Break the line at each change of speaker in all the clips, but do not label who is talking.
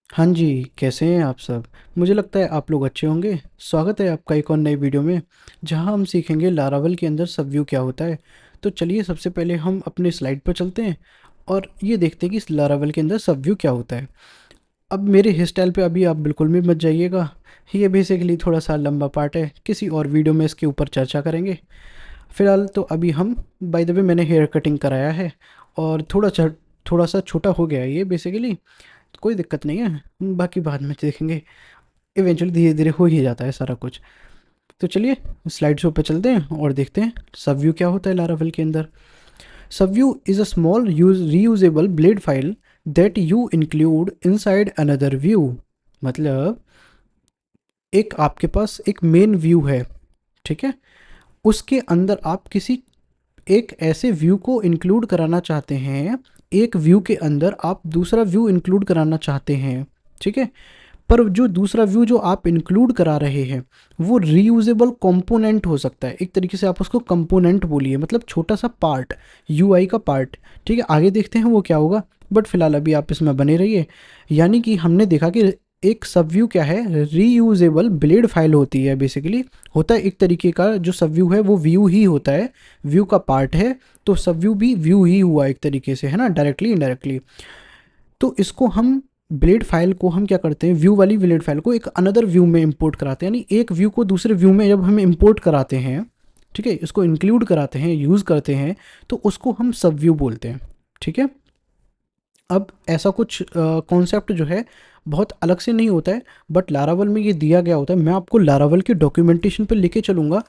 हाँ जी, कैसे हैं आप सब? मुझे लगता है आप लोग अच्छे होंगे। स्वागत है आपका एक और नई वीडियो में, जहाँ हम सीखेंगे लारावल के अंदर सबव्यू क्या होता है। तो चलिए सबसे पहले हम अपने स्लाइड पर चलते हैं और ये देखते हैं कि इस लारावल के अंदर सबव्यू क्या होता है। अब मेरे हेयर स्टाइल पे अभी आप बिल्कुल भी मत जाइएगा। ये बेसिकली थोड़ा सा लंबा पार्ट है, किसी और वीडियो में इसके ऊपर चर्चा करेंगे। फिलहाल तो अभी हम, बाय द वे, मैंने हेयर कटिंग कराया है और थोड़ा सा छोटा हो गया है ये बेसिकली। कोई दिक्कत नहीं है, बाकी बाद में देखेंगे। इवेंचुअली धीरे धीरे हो ही जाता है सारा कुछ। तो चलिए स्लाइड शो पे चलते हैं और देखते हैं सब व्यू क्या होता है लारावेल के अंदर। सब view is a small use reusable blade file that you include inside another view. मतलब एक आपके पास एक मेन व्यू है, ठीक है, उसके अंदर आप किसी एक ऐसे व्यू को इंक्लूड कराना चाहते हैं। एक व्यू के अंदर आप दूसरा व्यू इंक्लूड कराना चाहते हैं, ठीक है। पर जो दूसरा व्यू जो आप इंक्लूड करा रहे हैं वो रीयूजेबल कंपोनेंट हो सकता है। एक तरीके से आप उसको कंपोनेंट बोलिए, मतलब छोटा सा पार्ट, यूआई का पार्ट। ठीक है, आगे देखते हैं वो क्या होगा, बट फिलहाल अभी आप इसमें बने रहिए। यानी कि हमने देखा कि एक सब व्यू क्या है, रीयूजेबल ब्लेड फाइल होती है बेसिकली। होता है एक तरीके का, जो सब व्यू है वो व्यू ही होता है, व्यू का पार्ट है। तो सब व्यू भी व्यू ही हुआ एक तरीके से, है ना, डायरेक्टली इनडायरेक्टली। तो इसको हम, ब्लेड फाइल को हम क्या करते हैं, व्यू वाली ब्लेड फाइल को एक अनदर व्यू में इंपोर्ट कराते हैं। यानी एक व्यू को दूसरे व्यू में जब हम इंपोर्ट कराते हैं, ठीक है, इसको इंक्लूड कराते हैं, यूज़ करते हैं, तो उसको हम सब व्यू बोलते हैं। ठीक है। अब ऐसा कुछ कॉन्सेप्ट जो है बहुत अलग से नहीं होता है, बट लारावल में ये दिया गया होता है। मैं आपको लारावल के डॉक्यूमेंटेशन पे लेके चलूँगा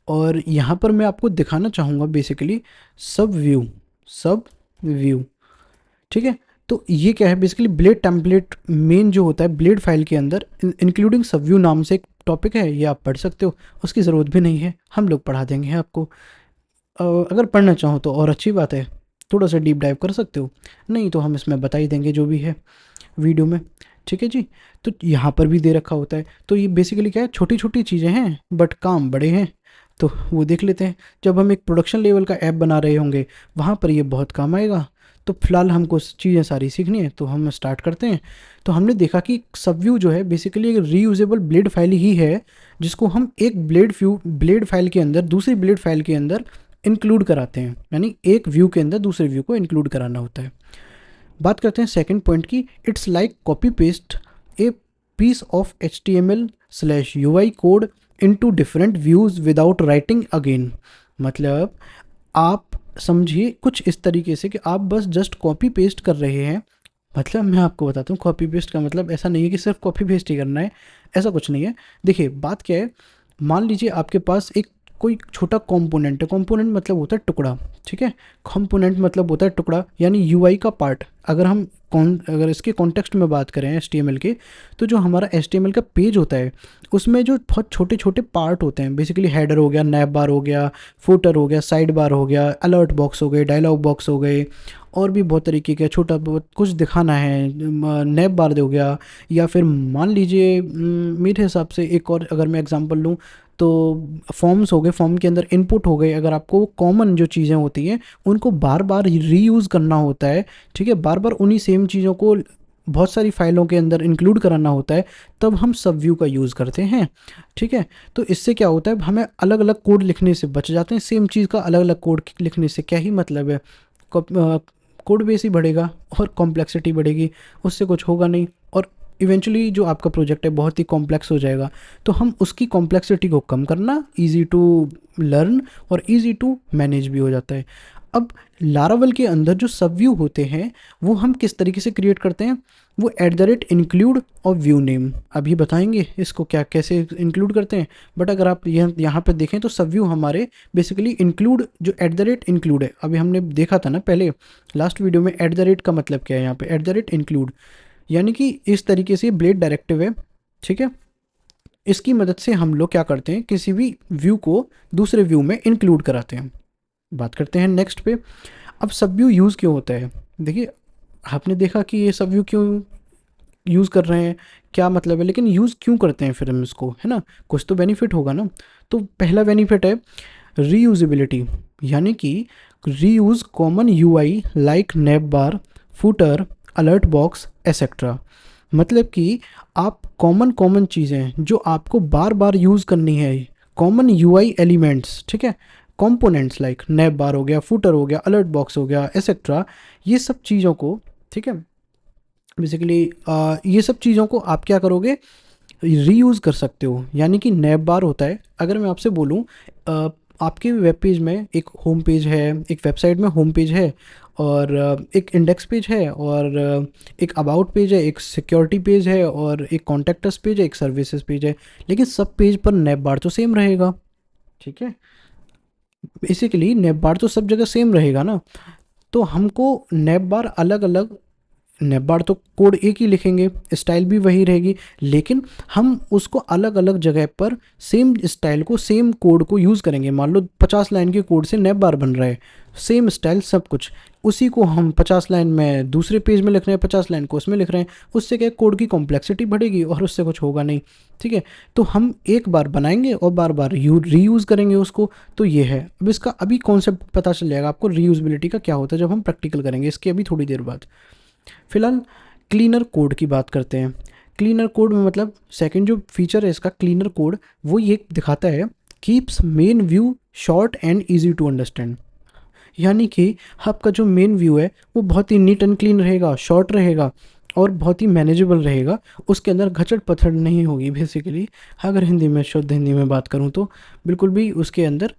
और यहाँ पर मैं आपको दिखाना चाहूँगा बेसिकली सब व्यू, सब व्यू। ठीक है। तो ये क्या है, बेसिकली ब्लेड टेम्पलेट मेन जो होता है ब्लेड फाइल के अंदर, इंक्लूडिंग सब व्यू नाम से एक टॉपिक है, ये आप पढ़ सकते हो। उसकी ज़रूरत भी नहीं है, हम लोग पढ़ा देंगे आपको। अगर पढ़ना चाहो तो और अच्छी बात है, थोड़ा सा डीप डाइव कर सकते हो, नहीं तो हम इसमें बता ही देंगे जो भी है वीडियो में। ठीक है जी। तो यहाँ पर भी दे रखा होता है। तो ये बेसिकली क्या है, छोटी छोटी चीज़ें हैं बट काम बड़े हैं। तो वो देख लेते हैं। जब हम एक प्रोडक्शन लेवल का ऐप बना रहे होंगे, वहाँ पर ये बहुत काम आएगा। तो फिलहाल हमको चीज़ें सारी सीखनी है, तो हम स्टार्ट करते हैं। तो हमने देखा कि सब व्यू जो है बेसिकली एक रीयूजेबल ब्लेड फाइल ही है, जिसको हम एक ब्लेड फाइल के अंदर दूसरी ब्लेड फाइल के अंदर इंक्लूड कराते हैं। यानी एक व्यू के अंदर दूसरे व्यू को इंक्लूड कराना होता है। बात करते हैं सेकंड पॉइंट की। It's like copy paste a piece of HTML/UI code into different views without writing again. मतलब आप समझिए कुछ इस तरीके से कि आप बस जस्ट कॉपी पेस्ट कर रहे हैं। मतलब मैं आपको बताता हूँ, कॉपी पेस्ट का मतलब ऐसा नहीं है कि सिर्फ कॉपी पेस्ट ही करना है, ऐसा कुछ नहीं है। देखिए बात क्या है, मान लीजिए आपके पास एक कोई छोटा कंपोनेंट है। कंपोनेंट मतलब होता है टुकड़ा, ठीक है। कंपोनेंट मतलब होता है टुकड़ा, यानी यूआई का पार्ट। अगर इसके कॉन्टेक्स्ट में बात करें HTML के, तो जो हमारा HTML का पेज होता है उसमें जो बहुत छोटे छोटे पार्ट होते हैं, बेसिकली हेडर हो गया, नैब बार हो गया, फुटर हो गया, साइड बार हो गया, अलर्ट बॉक्स हो गए, डायलॉग बॉक्स हो गए, और भी बहुत तरीके का छोटा बहुत कुछ दिखाना है, नैब बार हो गया। या फिर मान लीजिए मेरे हिसाब से एक और अगर मैं एग्जांपल लूँ तो फॉर्म्स हो गए, फॉर्म के अंदर इनपुट हो गए। अगर आपको कॉमन जो चीज़ें होती हैं उनको बार बार रीयूज़ करना होता है, ठीक है, बार बार उन्हीं सेम चीज़ों को बहुत सारी फाइलों के अंदर इंक्लूड कराना होता है, तब हम सब व्यू का यूज़ करते हैं। ठीक है। तो इससे क्या होता है, हमें अलग अलग कोड लिखने से बच जाते हैं। सेम चीज़ का अलग अलग कोड लिखने से क्या ही मतलब है, कोड बेस ही बढ़ेगा और कॉम्प्लेक्सिटी बढ़ेगी, उससे कुछ होगा नहीं। और इवेंचुअली जो आपका प्रोजेक्ट है बहुत ही कॉम्प्लेक्स हो जाएगा। तो हम उसकी कॉम्प्लेक्सिटी को कम करना, इजी टू लर्न और इजी टू मैनेज भी हो जाता है। अब लारावल के अंदर जो सब व्यू होते हैं वो हम किस तरीके से क्रिएट करते हैं, वो @include और व्यू नेम अभी बताएंगे इसको क्या कैसे इंक्लूड करते हैं। बट अगर आप यहाँ पे देखें तो सब व्यू हमारे बेसिकली इंक्लूड, जो @include है, अभी हमने देखा था ना पहले लास्ट वीडियो में, का मतलब क्या है यहाँ पे, @include। यानी कि इस तरीके से ब्लेड डायरेक्टिव है, ठीक है। इसकी मदद से हम लोग क्या करते हैं, किसी भी व्यू को दूसरे व्यू में इंक्लूड कराते हैं। बात करते हैं नेक्स्ट पे। अब सब व्यू यूज़ क्यों होता है। देखिए आपने देखा कि ये सब व्यू क्यों यूज़ कर रहे हैं, क्या मतलब है, लेकिन यूज़ क्यों करते हैं फिर हम इसको, है ना, कुछ तो बेनिफिट होगा ना। तो पहला बेनिफिट है रीयूजेबिलिटी। यानी कि रीयूज़ कॉमन यूआई लाइक नैब बार, फूटर, अलर्ट बॉक्स एसेट्रा। मतलब कि आप कॉमन कॉमन चीज़ें जो आपको बार बार यूज़ करनी है, कॉमन यूआई एलिमेंट्स, ठीक है, कंपोनेंट्स लाइक नैप बार हो गया, फुटर हो गया, अलर्ट बॉक्स हो गया, एसेट्रा, ये सब चीज़ों को, ठीक है, बेसिकली ये सब चीज़ों को आप क्या करोगे, रीयूज़ कर सकते हो। यानी कि नैप बार होता है, अगर मैं आपसे बोलूँ आपके वेब पेज में एक होम पेज है, एक वेबसाइट में होम पेज है, और एक इंडेक्स पेज है, और एक अबाउट पेज है, एक सिक्योरिटी पेज है, और एक कॉन्टैक्ट अस पेज है, एक सर्विसेज पेज है, लेकिन सब पेज पर नैप बार तो सेम रहेगा, ठीक है। बेसिकली नैप बार तो सब जगह सेम रहेगा ना, तो हमको नैप बार अलग अलग, नैप बार तो कोड एक ही लिखेंगे, स्टाइल भी वही रहेगी, लेकिन हम उसको अलग अलग जगह पर सेम स्टाइल को, सेम कोड को यूज़ करेंगे। मान लो 50 लाइन के कोड से नैप बार बन रहा है, सेम स्टाइल सब कुछ, उसी को हम 50 लाइन में दूसरे पेज में लिख रहे हैं, 50 लाइन को उसमें लिख रहे हैं, उससे क्या कोड की कॉम्प्लेक्सिटी बढ़ेगी और उससे कुछ होगा नहीं, ठीक है। तो हम एक बार बनाएंगे और बार बार रीयूज़ करेंगे उसको। तो ये है, अब इसका अभी कॉन्सेप्ट पता चल जाएगा आपको रीयूज़बिलिटी का क्या होता है जब हम प्रैक्टिकल करेंगे इसके अभी थोड़ी देर बाद। फिलहाल क्लीनर कोड की बात करते हैं। क्लीनर कोड में मतलब सेकंड जो फीचर है इसका क्लीनर कोड, वो ये दिखाता है keeps main view short and easy to understand. यानी कि आपका जो मेन व्यू है वो बहुत ही नीट एंड क्लीन रहेगा, शॉर्ट रहेगा और बहुत ही मैनेजेबल रहेगा, उसके अंदर घचड़ पथड़ नहीं होगी बेसिकली। अगर हिंदी में, शुद्ध हिंदी में बात करूँ तो बिल्कुल भी उसके अंदर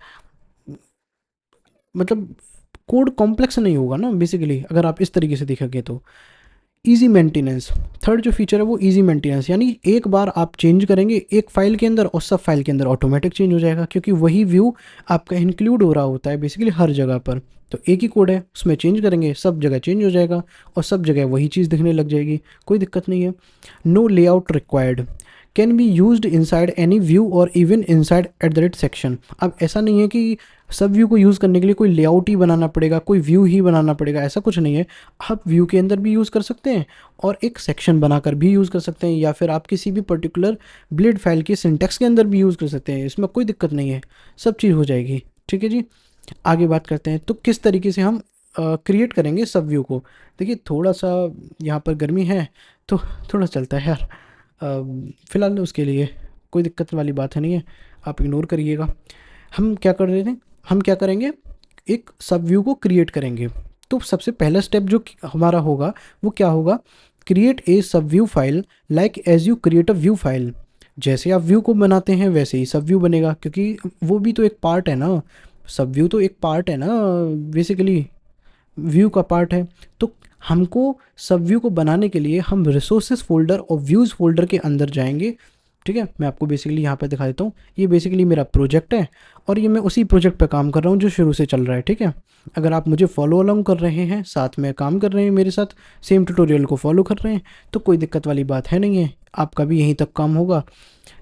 मतलब कोड कॉम्प्लेक्स नहीं होगा ना बेसिकली, अगर आप इस तरीके से देखेंगे तो। ईजी मेंटेनेंस, थर्ड जो फीचर है वो ईजी मेंटेनेंस, यानी एक बार आप चेंज करेंगे एक फाइल के अंदर और सब फाइल के अंदर ऑटोमेटिक चेंज हो जाएगा, क्योंकि वही व्यू आपका इंक्लूड हो रहा होता है बेसिकली हर जगह पर। तो एक ही कोड है, उसमें चेंज करेंगे सब जगह चेंज हो जाएगा और सब जगह वही चीज़ दिखने लग जाएगी, कोई दिक्कत नहीं है। No layout required, can be used inside any view और even inside at the rate section. अब ऐसा नहीं है कि सब व्यू को यूज़ करने के लिए कोई लेआउट ही बनाना पड़ेगा, कोई व्यू ही बनाना पड़ेगा, ऐसा कुछ नहीं है। आप व्यू के अंदर भी यूज़ कर सकते हैं और एक सेक्शन बनाकर भी यूज़ कर सकते हैं, या फिर आप किसी भी पर्टिकुलर ब्लेड फाइल के सिंटेक्स के अंदर भी यूज़ कर सकते हैं, इसमें कोई दिक्कत नहीं है, सब चीज़ हो जाएगी, ठीक है जी। आगे बात करते हैं तो किस तरीके से हम क्रिएट करेंगे सब व्यू को। देखिए थोड़ा सा यहाँ पर गर्मी है तो थोड़ा चलता है यार, फ़िलहाल उसके लिए कोई दिक्कत वाली बात है नहीं है, आप इग्नोर करिएगा। हम क्या कर रहे थे, हम क्या करेंगे, एक सब व्यू को क्रिएट करेंगे। तो सबसे पहला स्टेप जो हमारा होगा वो क्या होगा, create a sub view file like as you create a view file. जैसे आप व्यू को बनाते हैं वैसे ही सब व्यू बनेगा, क्योंकि वो भी तो एक पार्ट है ना, सब व्यू तो एक पार्ट है ना बेसिकली, व्यू का पार्ट है। तो हमको सब व्यू को बनाने के लिए हम रिसोर्सेज फोल्डर और व्यूज़ फोल्डर के अंदर जाएंगे, ठीक है। मैं आपको बेसिकली यहाँ पे दिखा देता हूँ, ये बेसिकली मेरा प्रोजेक्ट है और ये मैं उसी प्रोजेक्ट पे काम कर रहा हूँ जो शुरू से चल रहा है, ठीक है। अगर आप मुझे फॉलो अलोंग कर रहे हैं, साथ में काम कर रहे हैं मेरे साथ, सेम ट्यूटोरियल को फॉलो कर रहे हैं, तो कोई दिक्कत वाली बात है नहीं है, आपका भी यहीं तक काम होगा,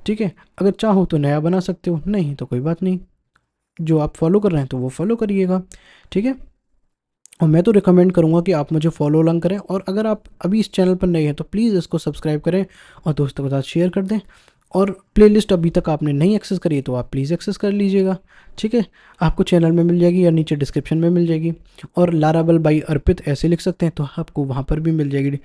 ठीक है। अगर चाहो तो नया बना सकते हो, नहीं तो कोई बात नहीं, जो आप फॉलो कर रहे हैं तो वो फॉलो करिएगा, ठीक है। और मैं तो रिकमेंड करूँगा कि आप मुझे फॉलो अलॉन्ग करें, और अगर आप अभी इस चैनल पर नए हैं तो प्लीज़ इसको सब्सक्राइब करें और दोस्तों के साथ शेयर कर दें। और प्लेलिस्ट अभी तक आपने नहीं एक्सेस करी है तो आप प्लीज़ एक्सेस कर लीजिएगा, ठीक है। आपको चैनल में मिल जाएगी या नीचे डिस्क्रिप्शन में मिल जाएगी, और लारावल बाई अर्पित ऐसे लिख सकते हैं तो आपको वहाँ पर भी मिल जाएगी।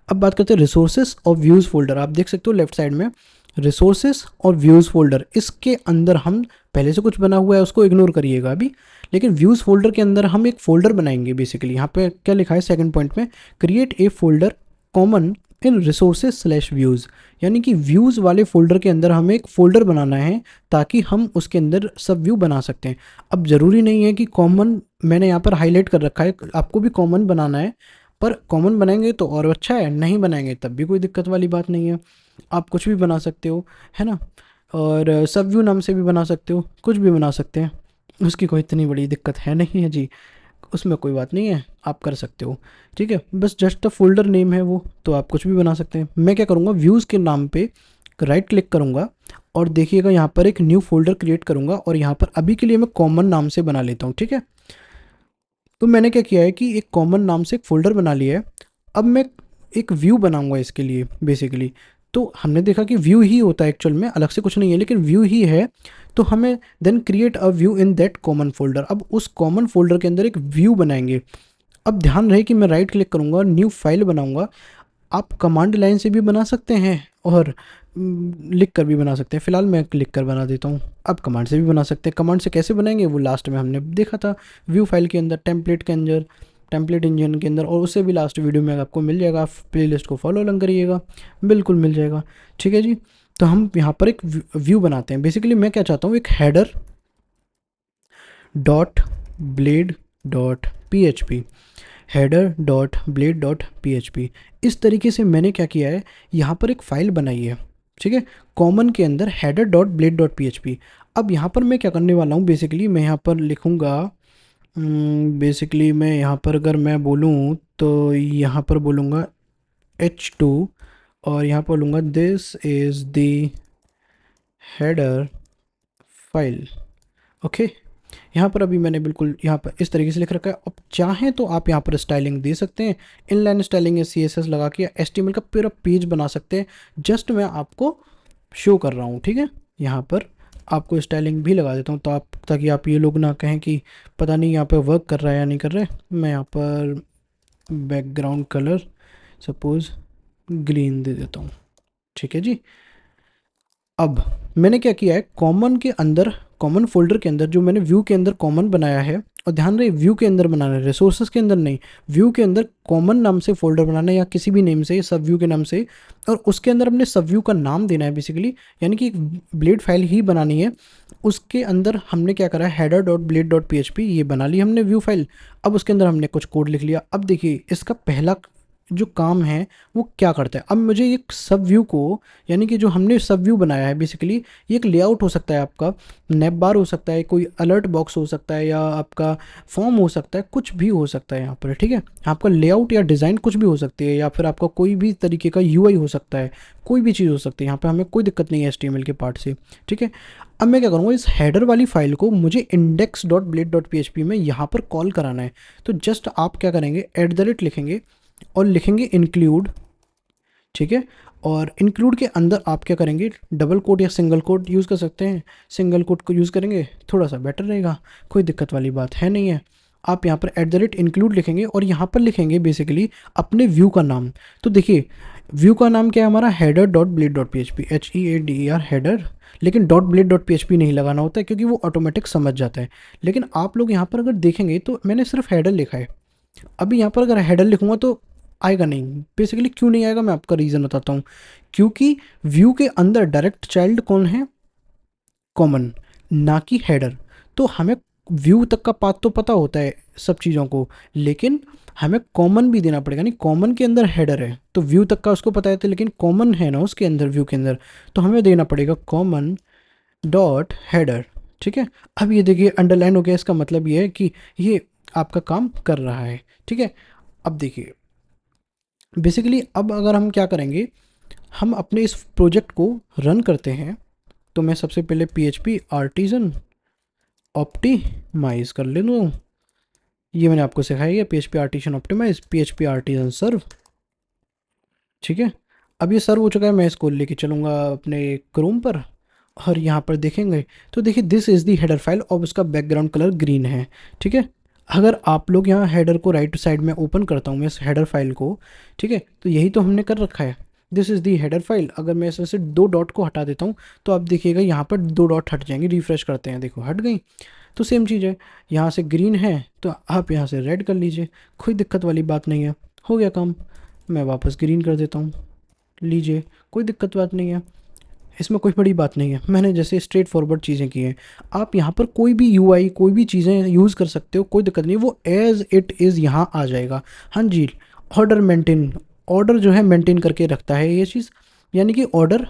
अब बात करते हैं रिसोर्सेस और व्यूज़ फोल्डर। आप देख सकते हो लेफ्ट साइड में रिसोर्सेस और व्यूज़ फोल्डर, इसके अंदर हम पहले से कुछ बना हुआ है उसको इग्नोर करिएगा अभी, लेकिन व्यूज़ फोल्डर के अंदर हम एक फ़ोल्डर बनाएंगे बेसिकली। यहाँ पे क्या लिखा है सेकंड पॉइंट में, create a folder common in resources slash views, यानी कि व्यूज़ वाले फोल्डर के अंदर हमें एक फ़ोल्डर बनाना है ताकि हम उसके अंदर सब व्यू बना सकते हैं। अब ज़रूरी नहीं है कि कॉमन, मैंने यहाँ पर हाईलाइट कर रखा है, आपको भी कॉमन बनाना है, पर कॉमन बनाएंगे तो और अच्छा है, नहीं बनाएंगे तब भी कोई दिक्कत वाली बात नहीं है, आप कुछ भी बना सकते हो, है ना। और सब व्यू नाम से भी बना सकते हो, कुछ भी बना सकते हैं, उसकी कोई इतनी बड़ी दिक्कत है नहीं है जी, उसमें कोई बात नहीं है, आप कर सकते हो, ठीक है। बस जस्ट अ फोल्डर नेम है वो, तो आप कुछ भी बना सकते हैं। मैं क्या करूँगा, व्यूज़ के नाम पे राइट क्लिक करूँगा और देखिएगा यहाँ पर एक न्यू फोल्डर क्रिएट करूँगा, और यहाँ पर अभी के लिए मैं कॉमन नाम से बना लेता हूँ, ठीक है। तो मैंने क्या किया है कि एक कॉमन नाम से एक फ़ोल्डर बना लिया है। अब मैं एक व्यू बनाऊंगा इसके लिए बेसिकली। तो हमने देखा कि व्यू ही होता है एक्चुअल में, अलग से कुछ नहीं है, लेकिन व्यू ही है। तो हमें then create a view in that common folder, अब उस कॉमन फोल्डर के अंदर एक व्यू बनाएंगे। अब ध्यान रहे कि मैं राइट क्लिक करूँगा और न्यू फाइल बनाऊँगा, आप कमांड लाइन से भी बना सकते हैं और लिख कर भी बना सकते हैं। फ़िलहाल मैं लिख कर बना देता हूँ। आप कमांड से भी बना सकते हैं। कमांड से कैसे बनाएंगे वो लास्ट में हमने देखा था, व्यू फाइल के अंदर, टेम्पलेट के अंदर, टेम्पलेट इंजन के अंदर, और उससे भी लास्ट वीडियो में आपको मिल जाएगा। आप प्लेलिस्ट को फॉलो अलग करिएगा, बिल्कुल मिल जाएगा। ठीक है जी। तो हम यहाँ पर एक व्यू बनाते हैं। बेसिकली मैं क्या चाहता हूँ, एक header dot blade dot P H P, header dot blade dot P H P, इस तरीके से मैंने क्या किया है, यहाँ पर एक फ़ाइल बनाई है। ठीक है, कॉमन के अंदर header dot blade dot P H P. अब यहाँ पर मैं क्या करने वाला हूँ, बेसिकली मैं यहाँ पर लिखूँगा, बेसिकली मैं यहाँ पर अगर मैं बोलूँ तो यहाँ पर बोलूँगा h2, और यहाँ पर बोलूँगा this is the header file. Okay, यहाँ पर अभी मैंने बिल्कुल यहाँ पर इस तरीके से लिख रखा है। अब चाहें तो आप यहाँ पर स्टाइलिंग दे सकते हैं, इनलाइन स्टाइलिंग या CSS लगा के, या HTML का पूरा पेज बना सकते हैं। जस्ट मैं आपको शो कर रहा हूँ। ठीक है, यहाँ पर आपको स्टाइलिंग भी लगा देता हूँ तो आप, ताकि आप ये लोग ना कहें कि पता नहीं यहाँ पर वर्क कर रहा है या नहीं कर रहा है। मैं यहाँ पर बैकग्राउंड कलर सपोज़ ग्रीन दे देता हूँ। ठीक है जी। अब मैंने क्या किया है, कॉमन के अंदर, कॉमन फोल्डर के अंदर जो मैंने व्यू के अंदर कॉमन बनाया है, और ध्यान रहे व्यू के अंदर बनाना है, रिसोर्सेज के अंदर नहीं, व्यू के अंदर कॉमन नाम से फोल्डर बनाना है, या किसी भी नेम से, सब व्यू के नाम से, और उसके अंदर अपने सब व्यू का नाम देना है बेसिकली, यानी कि एक ब्लेड फाइल ही बनानी है। उसके अंदर हमने क्या करा है, header dot blade dot P H P, ये बना ली हमने व्यू फाइल। अब उसके अंदर हमने कुछ कोड लिख लिया। अब देखिए इसका पहला जो काम है वो क्या करता है। अब मुझे एक सब व्यू को, यानी कि जो हमने सब व्यू बनाया है, बेसिकली ये एक लेआउट हो सकता है, आपका नेप बार हो सकता है, कोई अलर्ट बॉक्स हो सकता है, या आपका फॉर्म हो सकता है, कुछ भी हो सकता है यहाँ पर। ठीक है, आपका लेआउट या डिज़ाइन कुछ भी हो सकती है, या फिर आपका कोई भी तरीके का यूआई हो सकता है, कोई भी चीज़ हो सकती है। यहाँ पर हमें कोई दिक्कत नहीं है HTML के पार्ट से। ठीक है, अब मैं क्या करूँगा, इस हेडर वाली फाइल को मुझे index dot blade dot P H P में यहाँ पर कॉल कराना है। तो जस्ट आप क्या करेंगे, @ लिखेंगे और लिखेंगे इंक्लूड। ठीक है, और इंक्लूड के अंदर आप क्या करेंगे, डबल कोट या सिंगल कोट यूज़ कर सकते हैं। सिंगल कोट को यूज़ करेंगे थोड़ा सा बेटर रहेगा, कोई दिक्कत वाली बात है नहीं है। आप यहाँ पर @ इंक्लूड लिखेंगे और यहाँ पर लिखेंगे बेसिकली अपने व्यू का नाम। तो देखिए व्यू का नाम क्या है हमारा, header dot blade dot P H P, HEADER header, लेकिन dot blade dot P H P नहीं लगाना होता है क्योंकि वो ऑटोमेटिक समझ जाता है। लेकिन आप लोग यहाँ पर अगर देखेंगे तो मैंने सिर्फ हेडर लिखा है। अभी यहाँ पर अगर हेडर लिखूंगा तो आएगा नहीं। बेसिकली क्यों नहीं आएगा, मैं आपका रीज़न बताता हूँ। क्योंकि व्यू के अंदर डायरेक्ट चाइल्ड कौन है, कॉमन, ना कि हेडर। तो हमें व्यू तक का पाथ तो पता होता है सब चीज़ों को, लेकिन हमें कॉमन भी देना पड़ेगा। नहीं, कॉमन के अंदर हेडर है तो व्यू तक का उसको पता है, तो लेकिन कॉमन है ना उसके अंदर, व्यू के अंदर, तो हमें देना पड़ेगा कॉमन डॉट हेडर। ठीक है, अब ये देखिए अंडरलाइन हो गया, इसका मतलब ये है कि ये आपका काम कर रहा है। ठीक है, अब देखिए बेसिकली अब अगर हम क्या करेंगे, हम अपने इस प्रोजेक्ट को रन करते हैं। तो मैं सबसे पहले PHP आर्टिजन ऑप्टिमाइज कर ले लूँ। ये मैंने आपको सिखाया है, PHP artisan optimise, PHP artisan serve. ठीक है, अब ये सर्व हो चुका है। मैं इसको लेके चलूँगा अपने क्रोम पर, और यहाँ पर देखेंगे तो देखिए this is the header file, और उसका बैकग्राउंड कलर ग्रीन है। ठीक है, अगर आप लोग यहाँ हेडर को राइट साइड में ओपन करता हूँ मैं इस हेडर फाइल को, ठीक है, तो यही तो हमने कर रखा है, this is the header file. अगर मैं इसमें से 2 डॉट को हटा देता हूँ तो आप देखिएगा यहाँ पर 2 डॉट हट जाएंगे। रिफ्रेश करते हैं, देखो हट गई। तो सेम चीज़ है, यहाँ से ग्रीन है तो आप यहाँ से रेड कर लीजिए, कोई दिक्कत वाली बात नहीं है। हो गया काम, मैं वापस ग्रीन कर देता हूँ, लीजिए, कोई दिक्कत बात नहीं है। इसमें कोई बड़ी बात नहीं है, मैंने जैसे स्ट्रेट फॉरवर्ड चीज़ें की हैं। आप यहाँ पर कोई भी यूआई, कोई भी चीज़ें यूज़ कर सकते हो, कोई दिक्कत नहीं, वो एज इट इज़ यहाँ आ जाएगा। हाँ जी, ऑर्डर मेंटेन, ऑर्डर जो है मेंटेन करके रखता है ये चीज़, यानी कि ऑर्डर,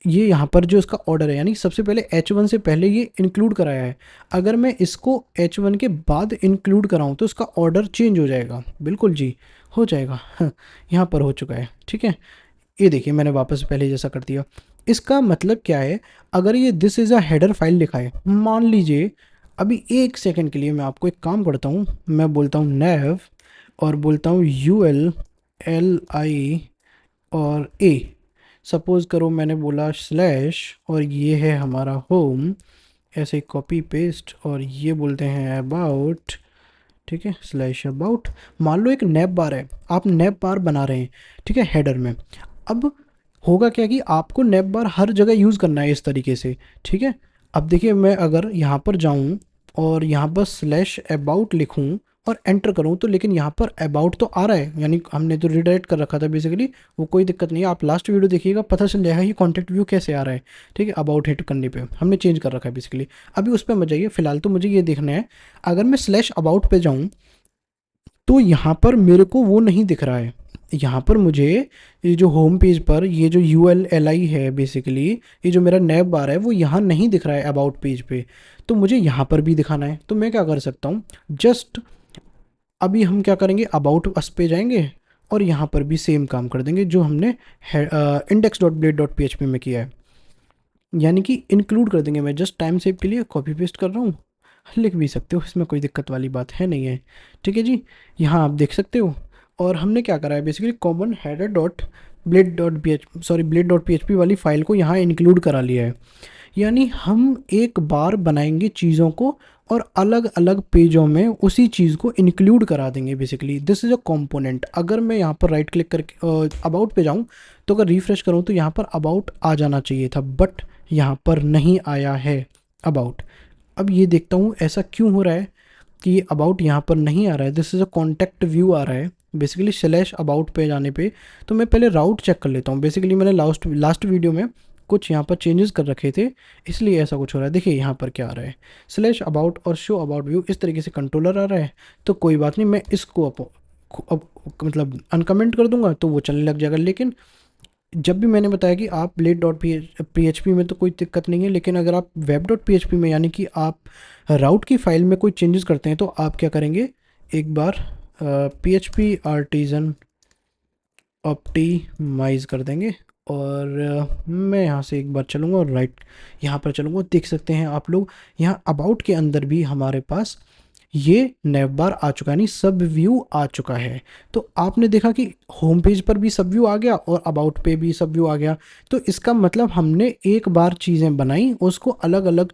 ये यहाँ पर जो इसका ऑर्डर है, यानी सबसे पहले H1 से पहले ये इंक्लूड कराया है। अगर मैं इसको H1 के बाद इंक्लूड कराऊँ तो इसका ऑर्डर चेंज हो जाएगा। बिल्कुल जी, हो जाएगा। यहाँ पर हो चुका है। ठीक है, ये देखिए मैंने वापस पहले जैसा कर दिया। इसका मतलब क्या है, अगर ये this is a header file लिखा है, मान लीजिए अभी एक सेकंड के लिए मैं आपको एक काम करता हूँ, मैं बोलता हूँ नेव और बोलता हूँ ULLI और A। सपोज़ करो मैंने बोला स्लैश और ये है हमारा होम, ऐसे कॉपी पेस्ट, और ये बोलते हैं अबाउट। ठीक है, स्लैश अबाउट। मान लो एक नैप बार है, आप नैप बार बना रहे हैं, ठीक है, हेडर में। अब होगा क्या कि आपको नैप बार हर जगह यूज़ करना है इस तरीके से, ठीक है। अब देखिए, मैं अगर यहाँ पर जाऊँ और यहाँ पर स्लैश अबाउट लिखूँ और एंटर करूँ तो, लेकिन यहाँ पर अबाउट तो आ रहा है, यानी हमने तो रिडायरेक्ट कर रखा था बेसिकली, वो कोई दिक्कत नहीं है। आप लास्ट वीडियो देखिएगा, पता चल जाएगा कि कॉन्टेक्ट व्यू कैसे आ रहा है, ठीक है। अबाउट हिट करने पे हमने चेंज कर रखा है बेसिकली। अभी उस पर मत जाइए, फिलहाल तो मुझे ये देखना है। अगर मैं स्लैश अबाउट पे जाऊँ तो यहाँ पर मेरे को वो नहीं दिख रहा है। यहाँ पर मुझे ये जो होम पेज पर ये जो ULLI है बेसिकली, ये जो मेरा नैब बार है वो यहाँ नहीं दिख रहा है अबाउट पेज पे। तो मुझे यहाँ पर भी दिखाना है, तो मैं क्या कर सकता हूँ, जस्ट अभी हम क्या करेंगे, अबाउट अस पे जाएंगे और यहाँ पर भी सेम काम कर देंगे जो हमने index.blade.php में किया है, यानी कि इंक्लूड कर देंगे। मैं जस्ट टाइम सेव के लिए कॉपी पेस्ट कर रहा हूँ, लिख भी सकते हो, इसमें कोई दिक्कत वाली बात है नहीं है, ठीक है जी। यहाँ आप देख सकते हो। और हमने क्या करा है basically, common header dot blade dot P H sorry blade dot P H P वाली फाइल को यहाँ इंक्लूड करा लिया है। यानी हम एक बार बनाएंगे चीज़ों को और अलग अलग पेजों में उसी चीज़ को इंक्लूड करा देंगे basically. This is a component. अगर मैं यहाँ पर राइट क्लिक करके अबाउट पे जाऊँ तो अगर रिफ्रेश करूँ तो यहाँ पर अबाउट आ जाना चाहिए था, बट यहाँ पर नहीं आया है अबाउट। अब ये देखता हूँ ऐसा क्यों हो रहा है कि ये अबाउट यहाँ पर नहीं आ रहा है। This is a contact view आ रहा है बेसिकली स्लैश अबाउट पे जाने पे। तो मैं पहले राउट चेक कर लेता हूँ। बेसिकली मैंने लास्ट वीडियो में कुछ यहाँ पर चेंजेस कर रखे थे, इसलिए ऐसा कुछ हो रहा है। देखिए यहाँ पर क्या आ रहा है, स्लैश अबाउट और शो अबाउट व्यू इस तरीके से कंट्रोलर आ रहा है। तो कोई बात नहीं, मैं इसको अब मतलब अनकमेंट कर दूंगा तो वो चलने लग जाएगा। लेकिन जब भी मैंने बताया कि आप blade dot P H P में तो कोई दिक्कत नहीं है, लेकिन अगर आप web dot P H P में यानी कि आप राउट की फाइल में कोई चेंजेस करते हैं तो आप क्या करेंगे, एक बार P H P artisan optimise कर देंगे। और मैं यहाँ से एक बार चलूँगा और राइट यहाँ पर चलूँगा। देख सकते हैं आप लोग, यहाँ अबाउट के अंदर भी हमारे पास ये नैव बार आ चुका है, यानी सब व्यू आ चुका है। तो आपने देखा कि होम पेज पर भी सब व्यू आ गया और अबाउट पे भी सब व्यू आ गया। तो इसका मतलब हमने एक बार चीज़ें बनाई, उसको अलग अलग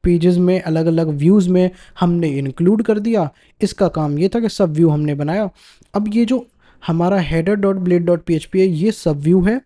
पेजेस में अलग अलग व्यूज़ में हमने इंक्लूड कर दिया। इसका काम ये था कि सब व्यू हमने बनाया। अब ये जो हमारा header dot blade dot P H P है ये सब व्यू है,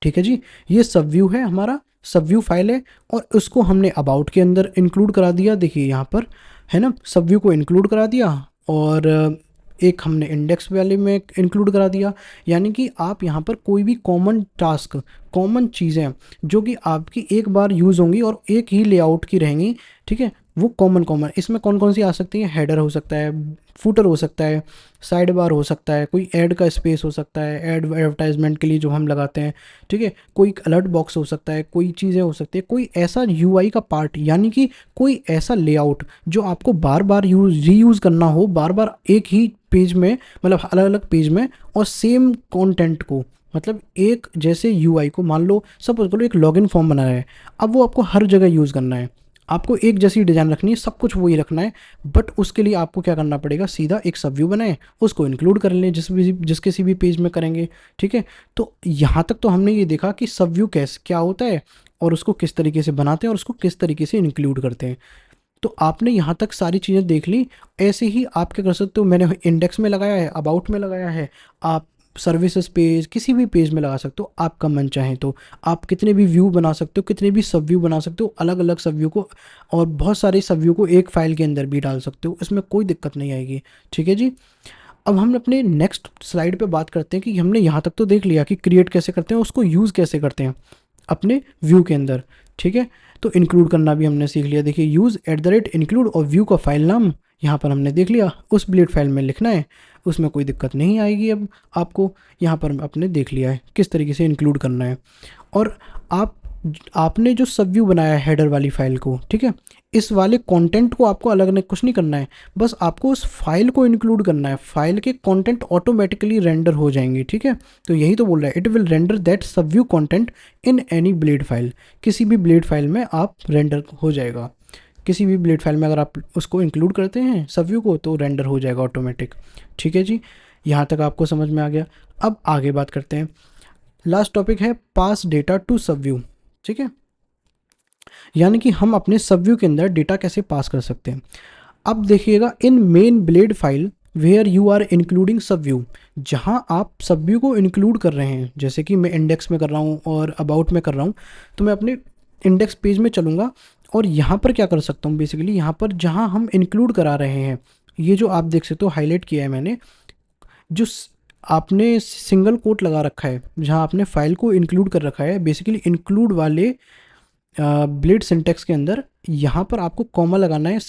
ठीक है जी। ये सब व्यू है, हमारा सब व्यू फाइल है और उसको हमने अबाउट के अंदर इंक्लूड करा दिया। देखिए यहाँ पर है ना, सब व्यू को इंक्लूड करा दिया और एक हमने इंडेक्स वाले में इंक्लूड करा दिया। यानी कि आप यहाँ पर कोई भी कॉमन टास्क, कॉमन चीज़ें जो कि आपकी एक बार यूज़ होंगी और एक ही लेआउट की रहेंगी, ठीक है, वो कॉमन इसमें कौन कौन सी आ सकती हैं, हेडर हो सकता है, फूटर हो सकता है, साइड बार हो सकता है, कोई ऐड का स्पेस हो सकता है, ऐड एडवर्टाइजमेंट के लिए जो हम लगाते हैं, ठीक है, कोई अलर्ट बॉक्स हो सकता है, कोई चीज़ें हो सकती है, कोई ऐसा यूआई का पार्ट, यानी कि कोई ऐसा लेआउट जो आपको बार बार रीयूज़ करना हो, बार बार एक ही पेज में, मतलब अलग अलग पेज में और सेम कंटेंट को, मतलब एक जैसे यूआई को, मान लो सपोज करो एक लॉगिन फॉर्म बना है, अब वो आपको हर जगह यूज़ करना है, आपको एक जैसी डिज़ाइन रखनी है, सब कुछ वही रखना है। बट उसके लिए आपको क्या करना पड़ेगा, सीधा एक सब व्यू बनाएं, उसको इंक्लूड कर लें जिस किसी भी पेज में करेंगे, ठीक है। तो यहाँ तक तो हमने ये देखा कि सब व्यू कैसे क्या होता है और उसको किस तरीके से बनाते हैं और उसको किस तरीके से इंक्लूड करते हैं। तो आपने यहाँ तक सारी चीज़ें देख ली। ऐसे ही आप क्या कर सकते हो, मैंने इंडेक्स में लगाया है, अबाउट में लगाया है, आप सर्विसेज पेज किसी भी पेज में लगा सकते हो, आपका मन चाहे तो आप कितने भी व्यू बना सकते हो, कितने भी सब व्यू बना सकते हो, अलग अलग सब व्यू को, और बहुत सारे सब व्यू को एक फाइल के अंदर भी डाल सकते हो, इसमें कोई दिक्कत नहीं आएगी, ठीक है जी। अब हम अपने नेक्स्ट स्लाइड पे बात करते हैं कि हमने यहाँ तक तो देख लिया कि क्रिएट कैसे करते हैं, उसको यूज़ कैसे करते हैं अपने व्यू के अंदर, ठीक है। तो इंक्लूड करना भी हमने सीख लिया। देखिए यूज़ @इंक्लूड और व्यू का फाइल नाम यहाँ पर हमने देख लिया, उस ब्लेड फाइल में लिखना है, उसमें कोई दिक्कत नहीं आएगी। अब आपको यहाँ पर आपने देख लिया है किस तरीके से इंक्लूड करना है। और आपने जो सब व्यू बनाया है हेडर वाली फाइल को, ठीक है, इस वाले कंटेंट को आपको अलग अलग कुछ नहीं करना है, बस आपको उस फाइल को इंक्लूड करना है, फाइल के कंटेंट ऑटोमेटिकली रेंडर हो जाएंगे, ठीक है। तो यही तो बोल रहा है, इट विल रेंडर दैट सब view content in any blade file, किसी भी ब्लेड फाइल में आप रेंडर हो जाएगा, किसी भी ब्लेड फाइल में अगर आप उसको इंक्लूड करते हैं सब व्यू को तो रेंडर हो जाएगा ऑटोमेटिक, ठीक है जी। यहाँ तक आपको समझ में आ गया। अब आगे बात करते हैं, लास्ट टॉपिक है पास डेटा टू सब व्यू, ठीक है, यानी कि हम अपने सब व्यू के अंदर डेटा कैसे पास कर सकते हैं। अब देखिएगा in main blade file where you are including सब व्यू, जहाँ आप सब व्यू को इंक्लूड कर रहे हैं, जैसे कि मैं इंडेक्स में कर रहा हूँ और अबाउट में कर रहा हूँ, तो मैं अपने इंडेक्स पेज में चलूँगा और यहाँ पर क्या कर सकता हूँ, बेसिकली यहाँ पर जहाँ हम इंक्लूड करा रहे हैं, ये जो आप देख सकते हो हाईलाइट किया है मैंने, जो आपने सिंगल कोट लगा रखा है जहाँ आपने फाइल को इंक्लूड कर रखा है, बेसिकली इंक्लूड वाले ब्लेड सिंटेक्स के अंदर यहाँ पर आपको कॉमा लगाना है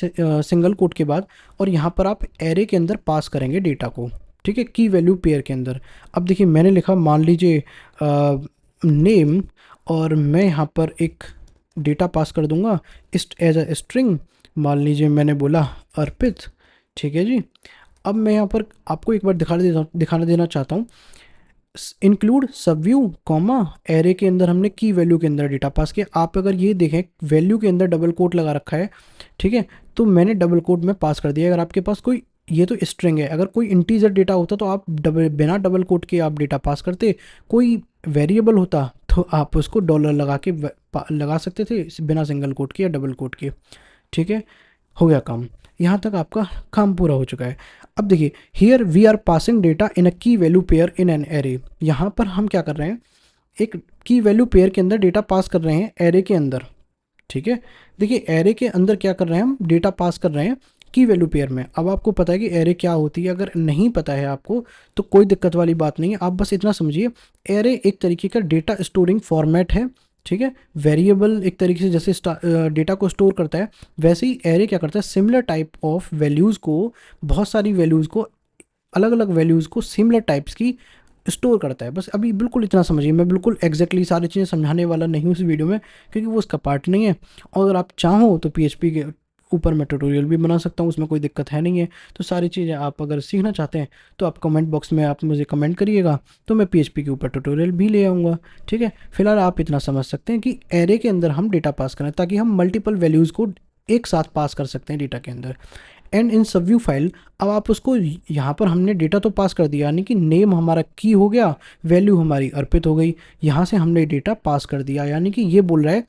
सिंगल कोट के बाद, और यहाँ पर आप एरे के अंदर पास करेंगे डेटा को, ठीक है, की वैल्यू पेयर के अंदर। अब देखिए मैंने लिखा, मान लीजिए नेम, और मैं यहाँ पर एक डेटा पास कर दूंगा एज अ स्ट्रिंग, मान लीजिए मैंने बोला अर्पित, ठीक है जी। अब मैं यहाँ पर आपको एक बार दिखाना देना चाहता हूँ, इंक्लूड सब व्यू कॉमा एरे के अंदर हमने की वैल्यू के अंदर डेटा पास किया। आप अगर ये देखें वैल्यू के अंदर डबल कोट लगा रखा है, ठीक है, तो मैंने डबल कोट में पास कर दिया। अगर आपके पास कोई, ये तो स्ट्रिंग है, अगर कोई इंटीजर डेटा होता तो आप बिना डबल कोट के आप डेटा पास करते, कोई वेरिएबल होता तो आप उसको डॉलर लगा के लगा सकते थे बिना सिंगल कोट के या डबल कोट के, ठीक है, हो गया काम। यहाँ तक आपका काम पूरा हो चुका है। अब देखिए here we are passing data in a key value pair in an array, यहाँ पर हम क्या कर रहे हैं, एक की वैल्यू पेयर के अंदर डेटा पास कर रहे हैं एरे के अंदर, ठीक है। देखिए एरे के अंदर क्या कर रहे हैं, हम डेटा पास कर रहे हैं की वैल्यू पेयर में। अब आपको पता है कि एरे क्या होती है, अगर नहीं पता है आपको तो कोई दिक्कत वाली बात नहीं है, आप बस इतना समझिए एरे एक तरीके का डेटा स्टोरिंग फॉर्मेट है, ठीक है। वेरिएबल एक तरीके से जैसे डेटा को स्टोर करता है, वैसे ही एरे क्या करता है, सिमिलर टाइप ऑफ वैल्यूज़ को, बहुत सारी वैल्यूज़ को, अलग अलग वैल्यूज़ को सिमिलर टाइप्स की स्टोर करता है। बस अभी बिल्कुल इतना समझिए, मैं बिल्कुल एग्जैक्टली सारी चीज़ें समझाने वाला नहीं हूँ इस वीडियो में, क्योंकि वो उसका पार्ट नहीं है। और अगर आप चाहो तो पीएचपी के ऊपर मैं ट्यूटोरियल भी बना सकता हूँ, उसमें कोई दिक्कत है नहीं है। तो सारी चीज़ें आप अगर सीखना चाहते हैं तो आप कमेंट बॉक्स में आप मुझे कमेंट करिएगा, तो मैं पीएचपी के ऊपर ट्यूटोरियल भी ले आऊँगा, ठीक है। फिलहाल आप इतना समझ सकते हैं कि एरे के अंदर हम डेटा पास करें ताकि हम मल्टीपल वैल्यूज़ को एक साथ पास कर सकते हैं डेटा के अंदर। एंड इन सब व्यू फाइल, अब आप उसको, यहाँ पर हमने डेटा तो पास कर दिया, यानी कि नेम हमारा की हो गया, वैल्यू हमारी अर्पित हो गई, यहाँ से हमने डेटा पास कर दिया। यानी कि ये बोल रहा है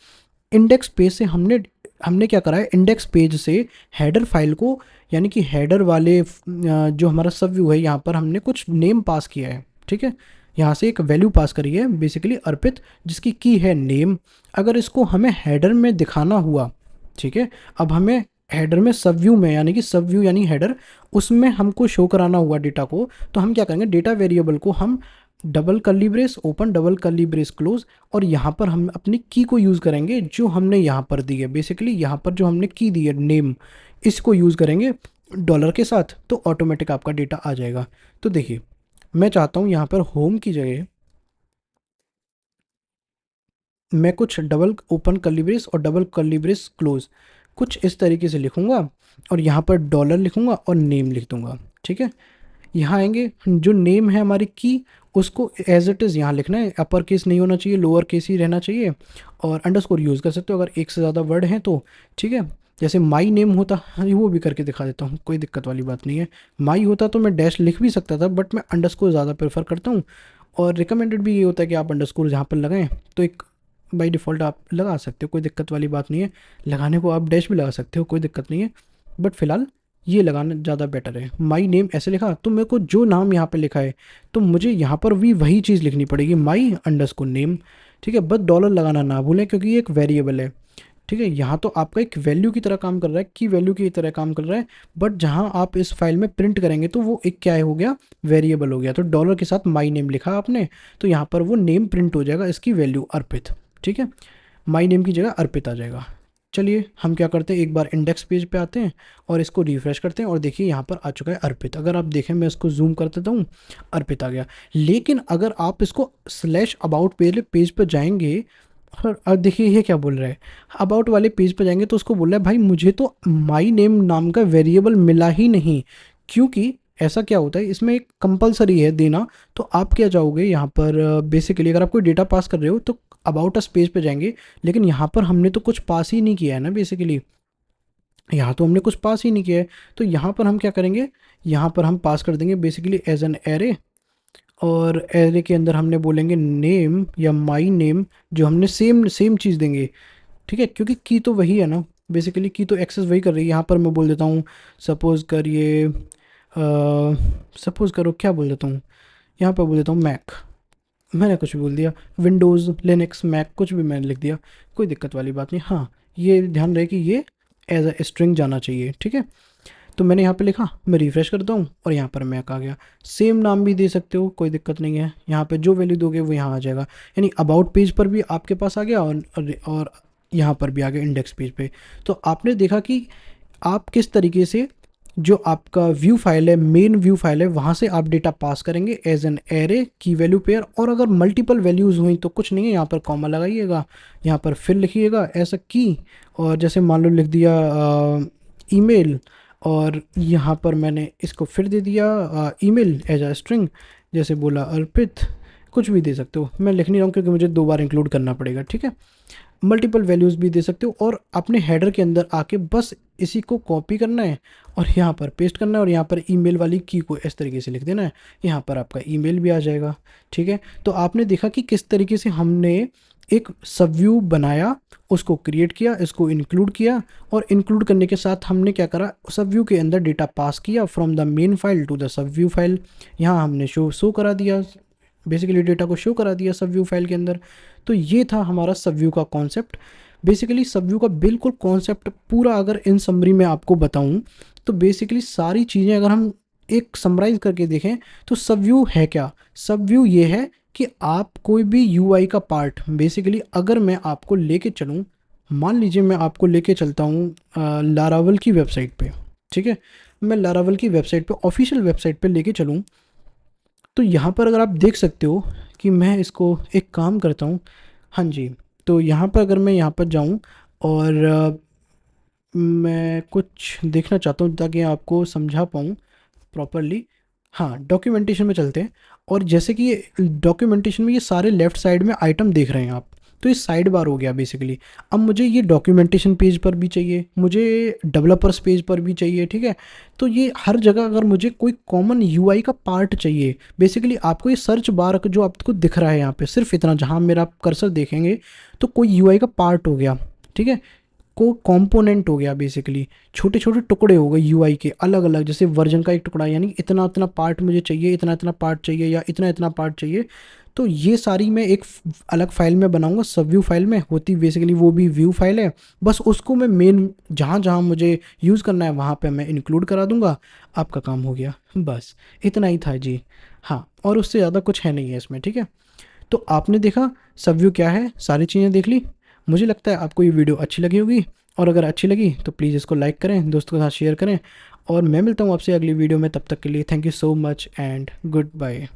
इंडेक्स पेज से हमने हमने क्या करा है, इंडेक्स पेज से हेडर फाइल को, यानी कि हेडर वाले जो हमारा सब व्यू है, यहाँ पर हमने कुछ नेम पास किया है, ठीक है। यहाँ से एक वैल्यू पास करी है बेसिकली अर्पित, जिसकी की है नेम। अगर इसको हमें हेडर में दिखाना हुआ, ठीक है, अब हमें हेडर में सब व्यू में, यानी कि सब व्यू यानी हेडर, उसमें हमको शो कराना हुआ डेटा को, तो हम क्या करेंगे, डेटा वेरिएबल को हम double curly brace open double curly brace close, और यहाँ पर हम अपनी की को यूज़ करेंगे जो हमने यहाँ पर दी है, बेसिकली यहाँ पर जो हमने की दी है नेम, इसको यूज़ करेंगे डॉलर के साथ, तो ऑटोमेटिक आपका डेटा आ जाएगा। तो देखिए मैं चाहता हूँ यहाँ पर होम की जगह मैं कुछ डबल ओपन कर्ली ब्रेस और डबल कर्ली ब्रेस क्लोज कुछ इस तरीके से लिखूंगा, और यहाँ पर डॉलर लिखूंगा और नेम लिख दूंगा, ठीक है। यहाँ आएंगे, जो नेम है हमारी की, उसको एज इट इज़ यहाँ लिखना है, अपर केस नहीं होना चाहिए, लोअर केस ही रहना चाहिए, और अंडरस्कोर यूज़ कर सकते हो अगर एक से ज़्यादा वर्ड हैं तो, ठीक है। जैसे माई नेम होता, वो भी करके दिखा देता हूँ, कोई दिक्कत वाली बात नहीं है। माई होता तो मैं डैश लिख भी सकता था, बट मैं अंडरस्कोर ज़्यादा प्रेफर करता हूँ, और रिकमेंडेड भी ये होता है कि आप अंडरस्कोर जहाँ पर लगाएं तो एक बाई डिफ़ॉल्ट आप लगा सकते हो, कोई दिक्कत वाली बात नहीं है। लगाने को आप डैश भी लगा सकते हो, कोई दिक्कत नहीं है, बट फिलहाल ये लगाना ज़्यादा बेटर है। माई नेम ऐसे लिखा तो मेरे को जो नाम यहाँ पे लिखा है तो मुझे यहाँ पर भी वही चीज़ लिखनी पड़ेगी, माई अंडरस्कोर नेम, ठीक है। बस डॉलर लगाना ना भूलें क्योंकि ये एक वेरिएबल है, ठीक है। यहाँ तो आपका एक वैल्यू की तरह काम कर रहा है, की वैल्यू की तरह काम कर रहा है, बट जहाँ आप इस फाइल में प्रिंट करेंगे तो वो एक क्या हो गया, वेरिएबल हो गया। तो डॉलर के साथ माई नेम लिखा आपने, तो यहाँ पर वो नेम प्रिंट हो जाएगा, इसकी वैल्यू अर्पित, ठीक है। माई नेम की जगह अर्पित आ जाएगा। चलिए हम क्या करते हैं, एक बार इंडेक्स पेज पे आते हैं और इसको रिफ्रेश करते हैं, और देखिए यहाँ पर आ चुका है अर्पित। अगर आप देखें, मैं इसको जूम कर देता हूँ, अर्पित आ गया। लेकिन अगर आप इसको स्लैश अबाउट पेज पर जाएंगे, और अब देखिए ये क्या बोल रहा है, अबाउट वाले पेज पर जाएंगे तो उसको बोल रहा है भाई मुझे तो माई नेम नाम का वेरिएबल मिला ही नहीं, क्योंकि ऐसा क्या होता है इसमें एक कंपलसरी है देना। तो आप क्या जाओगे यहाँ पर, बेसिकली अगर आप कोई डेटा पास कर रहे हो तो अबाउट अस पेज पे जाएंगे, लेकिन यहाँ पर हमने तो कुछ पास ही नहीं किया है ना, बेसिकली यहाँ तो हमने कुछ पास ही नहीं किया है। तो यहाँ पर हम क्या करेंगे, यहाँ पर हम पास कर देंगे बेसिकली एज एन एरे, और एरे के अंदर हमने बोलेंगे नेम या माई नेम, जो हमने सेम सेम चीज़ देंगे, ठीक है, क्योंकि की तो वही है ना, बेसिकली की तो एक्सेस वही कर रही है। यहाँ पर मैं बोल देता हूँ सपोज़ करिए, सपोज़ करो क्या बोल देता हूँ, यहाँ पर बोल देता हूँ मैक, मैंने कुछ भी बोल दिया, विंडोज़ लिनक्स मैक कुछ भी मैंने लिख दिया, कोई दिक्कत वाली बात नहीं। हाँ, ये ध्यान रहे कि ये एज अ स्ट्रिंग जाना चाहिए, ठीक है। तो मैंने यहाँ पे लिखा, मैं रिफ़्रेश करता हूँ और यहाँ पर मैक आ गया। सेम नाम भी दे सकते हो, कोई दिक्कत नहीं है। यहाँ पे जो वैल्यू दोगे वो यहाँ आ जाएगा, यानी अबाउट पेज पर भी आपके पास आ गया और यहाँ पर भी आ गया इंडेक्स पेज पे। तो आपने देखा कि आप किस तरीके से जो आपका व्यू फाइल है, मेन व्यू फाइल है, वहाँ से आप डेटा पास करेंगे एज एन एरे की वैल्यू पेयर। और अगर मल्टीपल वैल्यूज़ हुई तो कुछ नहीं है, यहाँ पर कॉमा लगाइएगा, यहाँ पर फिर लिखिएगा ऐसा की, और जैसे मान लो लिख दिया ईमेल, और यहाँ पर मैंने इसको फिर दे दिया ईमेल एज अ स्ट्रिंग, जैसे बोला अर्पित, कुछ भी दे सकते हो। मैं लिख नहीं रहा हूँ क्योंकि मुझे 2 बार इंक्लूड करना पड़ेगा, ठीक है। मल्टीपल वैल्यूज़ भी दे सकते हो, और अपने हेडर के अंदर आके बस इसी को कॉपी करना है और यहाँ पर पेस्ट करना है, और यहाँ पर ईमेल वाली की को इस तरीके से लिख देना है, यहाँ पर आपका ईमेल भी आ जाएगा, ठीक है। तो आपने देखा कि किस तरीके से हमने एक सब व्यू बनाया, उसको क्रिएट किया, इसको इंक्लूड किया, और इंक्लूड करने के साथ हमने क्या करा, सब व्यू के अंदर डेटा पास किया from the main file to the sub view file. यहाँ हमने शो करा दिया, बेसिकली डेटा को शो करा दिया सब व्यू फाइल के अंदर। तो ये था हमारा सब व्यू का कॉन्सेप्ट। बेसिकली सब व्यू का बिल्कुल कॉन्सेप्ट पूरा अगर इन समरी में आपको बताऊं, तो बेसिकली सारी चीज़ें अगर हम एक समराइज करके देखें तो सब व्यू है क्या। सब व्यू ये है कि आप कोई भी यूआई का पार्ट, बेसिकली अगर मैं आपको लेके चलूँ, मान लीजिए मैं आपको लेके चलता हूँ लारावल की वेबसाइट पे, ठीक है। मैं लारावल की वेबसाइट पे, ऑफिशियल वेबसाइट पे लेके चलूँ, तो यहाँ पर अगर आप देख सकते हो कि मैं इसको एक काम करता हूँ। हाँ जी, तो यहाँ पर अगर मैं यहाँ पर जाऊँ और मैं कुछ देखना चाहता हूँ ताकि आपको समझा पाऊँ प्रॉपरली। हाँ, डॉक्यूमेंटेशन में चलते हैं, और जैसे कि ये डॉक्यूमेंटेशन में ये सारे लेफ़्ट साइड में आइटम देख रहे हैं आप, तो ये साइड बार हो गया बेसिकली। अब मुझे ये डॉक्यूमेंटेशन पेज पर भी चाहिए, मुझे डेवलपर्स पेज पर भी चाहिए, ठीक है। तो ये हर जगह अगर मुझे कोई कॉमन यूआई का पार्ट चाहिए, बेसिकली आपको ये सर्च बार जो आपको दिख रहा है यहाँ पे, सिर्फ इतना, जहाँ मेरा आप कर्सर देखेंगे तो कोई यूआई का पार्ट हो गया, ठीक है, को कंपोनेंट हो गया, बेसिकली छोटे छोटे टुकड़े हो गए यूआई के अलग अलग, जैसे वर्जन का एक टुकड़ा, यानी इतना इतना पार्ट मुझे चाहिए, इतना इतना पार्ट चाहिए, या इतना इतना पार्ट चाहिए। तो ये सारी मैं एक अलग फाइल में बनाऊंगा, सब व्यू फाइल में होती, बेसिकली वो भी व्यू फाइल है, बस उसको मैं मेन जहाँ जहाँ मुझे यूज़ करना है वहाँ पे मैं इंक्लूड करा दूंगा। आपका काम हो गया, बस इतना ही था जी। हाँ, और उससे ज़्यादा कुछ है नहीं है इसमें, ठीक है। तो आपने देखा सब व्यू क्या है, सारी चीज़ें देख ली। मुझे लगता है आपको ये वीडियो अच्छी लगी होगी, और अगर अच्छी लगी तो प्लीज़ इसको लाइक करें, दोस्तों के साथ शेयर करें, और मैं मिलता हूँ आपसे अगली वीडियो में। तब तक के लिए thank you so much and good bye.